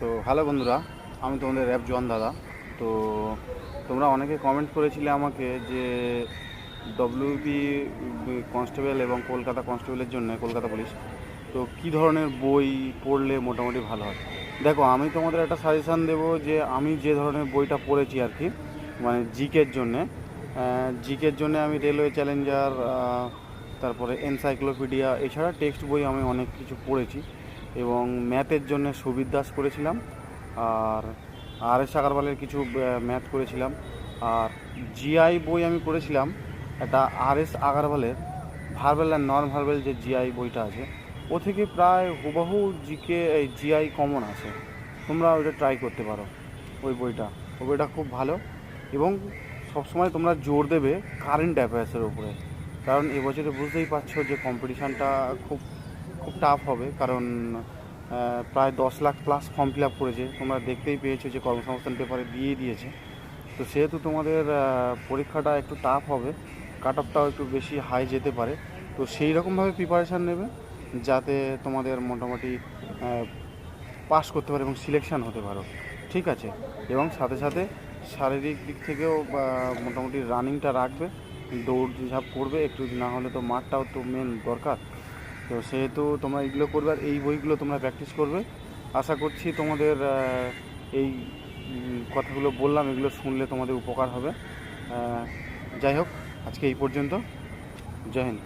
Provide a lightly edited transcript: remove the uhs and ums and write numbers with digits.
তো হ্যালো বন্ধুরা, আমি তোমাদের র্যাপ জোয়ান দাদা। তো তোমরা অনেকে কমেন্ট করেছিলে আমাকে যে ডব্লিউবি কনস্টেবল এবং কলকাতা কনস্টেবলের জন্য, কলকাতা পুলিশ, তো কী ধরনের বই পড়লে মোটামুটি ভালো হয়। দেখো, আমি তোমাদের একটা সাজেশান দেবো যে আমি যে ধরনের বইটা পড়েছি আর কি, মানে জিকের জন্যে আমি রেলওয়ে চ্যালেঞ্জার, তারপরে এনসাইক্লোপিডিয়া, এছাড়া টেক্সট বই আমি অনেক কিছু পড়েছি। এবং ম্যাথের জন্য সুবির দাস করেছিলাম, আর আর এস আগারওয়ালের কিছু ম্যাথ করেছিলাম। আর জিআই বই আমি করেছিলাম একটা আর এস আগারওয়ালের ভার্বেল অ্যান্ড নন ভার্বেল, যে জিআই বইটা আছে ও থেকে প্রায় হুবহু জিকে এই জিআই কমন আছে। তোমরা ওইটা ট্রাই করতে পারো। ওই বইটা খুব ভালো। এবং সবসময় তোমরা জোর দেবে কারেন্ট অ্যাফেয়ার্সের উপরে, কারণ এবছরে বুঝতেই পারছো যে কম্পিটিশানটা খুব খুব টাফ হবে। কারণ প্রায় 10 lakh plus form fill up করেছে, তোমরা দেখতেই পেয়েছো যে কর্মসংস্থান পেপারে দিয়ে দিয়েছে। তো সেহেতু তোমাদের পরীক্ষাটা একটু টাফ হবে, কাট অফটাও একটু বেশি হাই যেতে পারে। তো সেই রকমভাবে প্রিপারেশান নেবে যাতে তোমাদের মোটামুটি পাস করতে পারো এবং সিলেকশান হতে পারো, ঠিক আছে। এবং সাথে সাথে শারীরিক দিক থেকেও মোটামুটি রানিংটা রাখবে, দৌড় ঝাঁপ করবে একটু, না হলে তো মাঠটাও তো মেন দরকার। তো সেহেতু তোমরা এইগুলো করবে, আর এই বইগুলো তোমরা প্র্যাকটিস করবে। আশা করছি তোমাদের এই কথাগুলো বললাম, এগুলো শুনলে তোমাদের উপকার হবে। যাই হোক, আজকে এই পর্যন্ত। জয় হিন্দ।